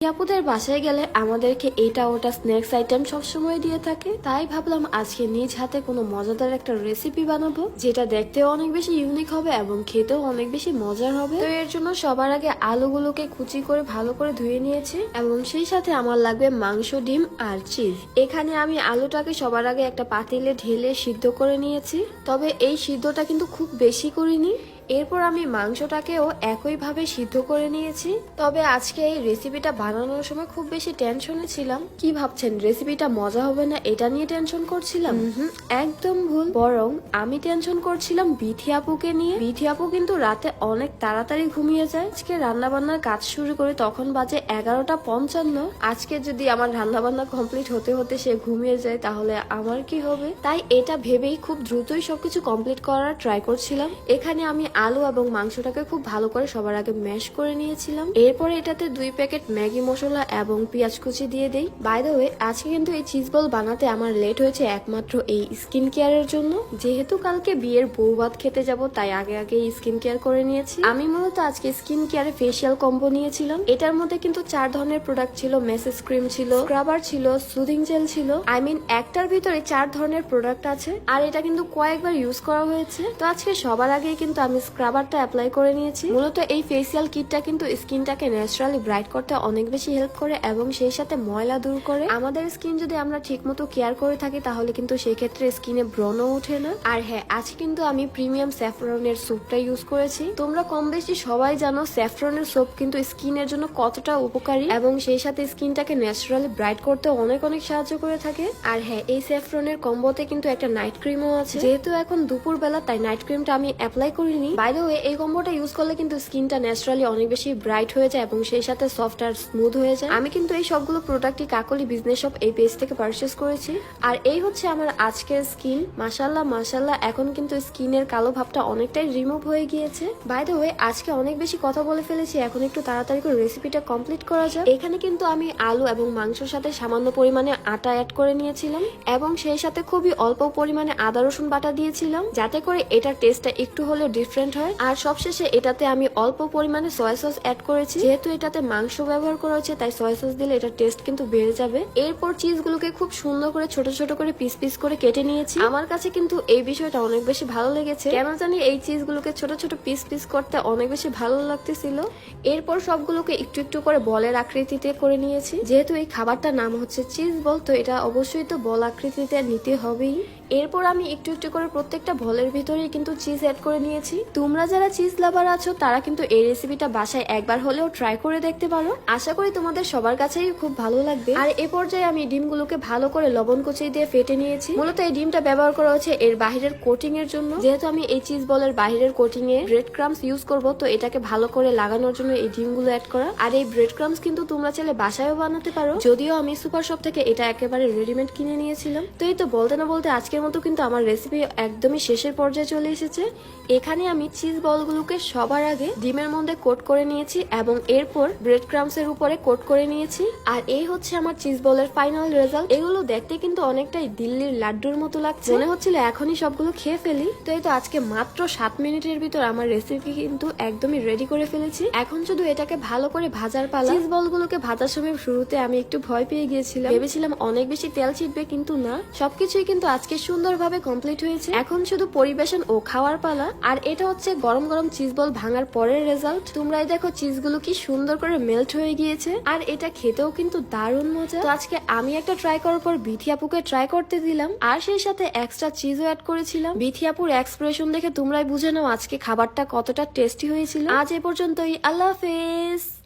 আপুদের বাসায় গেলে আমাদেরকে এটা ওটা স্ন্যাক্স আইটেম সবসময় দিয়ে থাকে, তাই ভাবলাম আজকে নিজ হাতে কোনো মজাদার একটা রেসিপি বানাবো যেটা দেখতেও অনেক বেশি ইউনিক হবে এবং খেতেও অনেক বেশি মজার হবে। তো এর জন্য সবার আগে আলুগুলোকে কুচি করে ভালো করে ধুয়ে নিয়েছি এবং সেই সাথে আমার লাগবে মাংস, ডিম আর চিজ। এখানে আমি আলুটাকে সবার আগে একটা পাতিলে ঢেলে সিদ্ধ করে নিয়েছি, তবে এই সিদ্ধটা কিন্তু খুব বেশি করিনি। এরপর আমি মাংসটাকেও একইভাবে সিদ্ধ করে নিয়েছি। তবে আজকে এই রেসিপিটা বানানোর সময় খুব বেশি টেনশনে ছিলাম। কি ভাবছেন রেসিপিটা মজা হবে না এটা নিয়ে টেনশন করছিলাম? একদম ভুল। বরং আমি টেনশন করছিলাম বিথি আপুকে নিয়ে। বিথি আপু কিন্তু রাতে অনেক তাড়াতাড়ি ঘুমিয়ে যায়। আজকে রান্না বান্নার কাজ শুরু করে তখন বাজে 11:55। আজকে যদি আমার রান্না বান্না কমপ্লিট হতে হতে সে ঘুমিয়ে যায় তাহলে আমার কি হবে? তাই এটা ভেবেই খুব দ্রুতই সবকিছু কমপ্লিট করার ট্রাই করছিলাম। এখানে আমি আলু এবং মাংসটাকে খুব ভালো করে সবার আগে ম্যাশ করে নিয়েছিলাম। এরপরে এটাতে 2 প্যাকেট ম্যাগি মশলা এবং পেঁয়াজ কুচি দিয়ে দেই। বাই দ্য ওয়ে, আজকে কিন্তু এই চিজ বল বানাতে আমার লেট হয়েছে একমাত্র এই স্কিন কেয়ারের জন্য। যেহেতু কালকে বিয়ের বউ ভাত খেতে যাব তাই আগে আগে স্কিন কেয়ার করে নিয়েছি। আমি মূলত আজকে স্কিন কেয়ারে ফেসিয়াল কম্বো নিয়েছিলাম। এটার মধ্যে কিন্তু 4 ধরনের প্রোডাক্ট ছিল। মেসেজ ক্রিম ছিল, স্ক্রাবার ছিল, সুদিং জেল ছিল। একটার ভিতরে 4 ধরনের প্রোডাক্ট আছে আর এটা কিন্তু কয়েকবার ইউজ করা হয়েছে। তো আজকে সবার আগেই কিন্তু আমি স্ক্রাবারটা অ্যাপ্লাই করে নিয়েছি। মূলত এই ফেসিয়াল কিটটা কিন্তু স্কিনটাকে ন্যাচারালি ব্রাইট করতে অনেক বেশি হেল্প করে এবং সেই সাথে ময়লা দূর করে। আমাদের স্কিন যদি আমরা ঠিকমতো কেয়ার করে থাকি তাহলে কিন্তু সেই ক্ষেত্রে স্কিনে ব্রণও ওঠে না। আর হ্যাঁ, আজকে কিন্তু আমি প্রিমিয়াম স্যাফরনের সোপটা ইউজ করেছি। তোমরা কম বেশি সবাই জানো স্যাফরনের সোপ কিন্তু স্কিনের জন্য কতটা উপকারী এবং সেই সাথে স্কিনটাকে ন্যাচারালি ব্রাইট করতে অনেক অনেক সাহায্য করে থাকে। আর হ্যাঁ, এই স্যাফরনের কম্বোতে কিন্তু একটা নাইট ক্রিমও আছে। যেহেতু এখন দুপুর বেলা তাই নাইট ক্রিমটা আমি অ্যাপ্লাই করিনি। বাই দ্য ওয়ে, এই কম্বোটা ইউজ করলে কিন্তু স্কিনটা ন্যাচারালি অনেক বেশি ব্রাইট হয়ে যায় এবং সেই সাথে সফট আর স্মুথ হয়ে যায়। আমি কিন্তু এই সবগুলো প্রোডাক্টই কাকলি বিজনেস শপ এই পেজ থেকে পারচেজ করেছি। আর এই হচ্ছে আমার আজকের স্কিন। মাশাআল্লাহ মাশাআল্লাহ, এখন কিন্তু স্কিনের কালো ভাবটা অনেকটাই রিমুভ হয়ে গিয়েছে। বাই দ্য ওয়ে, আজকে অনেক বেশি কথা বলে ফেলেছি, এখন একটু তাড়াতাড়ি করে রেসিপিটা কমপ্লিট করা যাক। এখানে কিন্তু আমি আলু এবং মাংসের সাথে সামান্য পরিমাণে আটা অ্যাড করে নিয়েছিলাম এবং সেই সাথে খুবই অল্প পরিমাণে আদা রসুন বাটা দিয়েছিলাম যাতে করে এটার টেস্টটা একটু হলেও ডিফারেন্ট হয়। আর সবশেষে এটাতে আমি অল্প পরিমাণে সয়া সস অ্যাড করেছি। যেহেতু এটাতে মাংস ব্যবহার করা হয়েছে তাই সয়া সস দিলে এটার টেস্ট কিন্তু বেড়ে যাবে। এরপর চিজগুলোকে খুব সুন্দর করে ছোট ছোট করে পিস পিস করে কেটে নিয়েছি। আমার কাছে কিন্তু এই বিষয়টা অনেক বেশি ভালো লেগেছে। কেন জানি এই চিজগুলোকে ছোট ছোট পিস পিস করতে অনেক বেশি ভালো লাগতেছিল। এরপর সবগুলোকে একটু একটু করে বলের আকৃতিতে করে নিয়েছি। যেহেতু এই খাবারটার নাম হচ্ছে চিজ বল, তো এটা অবশ্যই তো বল আকৃতিতে নিতে হবেই। এরপর আমি একটু একটু করে প্রত্যেকটা বলের ভিতরেই কিন্তু চিজ অ্যাড করে নিয়েছি। তোমরা যারা চিজ লাভার আছো তারা কিন্তু এই রেসিপিটা বাসায় একবার হলেও ট্রাই করে দেখতে পারো। আশা করি তোমাদের সবার কাছেই খুব ভালো লাগবে। আর এ পর্যায়ে আমি ডিমগুলোকে ভালো করে লবণ কুচি দিয়ে ফেটে নিয়েছি। মূলত এই ডিমটা ব্যবহার করা হচ্ছে এর বাহিরের কোটিং এর জন্য। যেহেতু আমি এই চিজ বলের বাহিরের coating a bread crumbs use করব, তো এটাকে ভালো করে লাগানোর জন্য এই ডিমগুলো অ্যাড করা। আর এই ব্রেড ক্রামস কিন্তু তোমরা চাইলে বাসায়ও বানাতে পারো, যদিও আমি সুপার শপ থেকে এটা একেবারে রেডিমেড কিনে নিয়েছিলাম। তো এই তো বলতে না বলতে আজকের মতো কিন্তু আমার রেসিপি একদমই শেষের পর্যায়ে চলে এসেছে। এখানে আমি চিজ বলগুলোকে সবার আগে ডিমের মধ্যে কোট করে নিয়েছি এবং এরপর ব্রেড ক্রামস এর উপরে কোট করে নিয়েছি। আর এই হচ্ছে আমার চিজ বলের ফাইনাল রেজাল্ট। এগুলো দেখতে কিন্তু অনেকটাই দিল্লির লাড্ডুর মতো লাগছে। মনে হচ্ছিল এখনই সবগুলো খেয়ে ফেলি। তো এই তো আজকে মাত্র 7 মিনিটের ভিতর আমার রেসিপি কিন্তু একদমই রেডি করে ফেলেছি। এখন শুধু এটাকে ভালো করে ভাজার পালা। চিজ বলগুলোকে ভাজার সময় শুরুতে আমি একটু ভয় পেয়ে গিয়েছিলাম, ভেবেছিলাম অনেক বেশি তেল ছিটবে, কিন্তু না, সবকিছুই কিন্তু আজকে সুন্দরভাবে কমপ্লিট হয়েছে। এখন শুধু পরিবেশন ও খাওয়ার পালা। আর এটা হচ্ছে গরম গরম চিজ বল ভাঙার পরের রেজাল্ট। তোমরাই দেখো চিজগুলো কি সুন্দর করে মেল্ট হয়ে গিয়েছে আর এটা খেতেও কিন্তু দারুণ মজা। তো আজকে আমি একটা ট্রাই করার পর বিথি আপুকে ট্রাই করতে দিলাম আর সেই সাথে এক্সট্রা চিজও অ্যাড করেছিলাম। বিথি আপুর এক্সপ্রেশন দেখে তোমরাই বুঝে নাও আজকে খাবারটা কতটা টেস্টি হয়েছিল। আজ এ পর্যন্তই, আল্লাহ হাফেজ।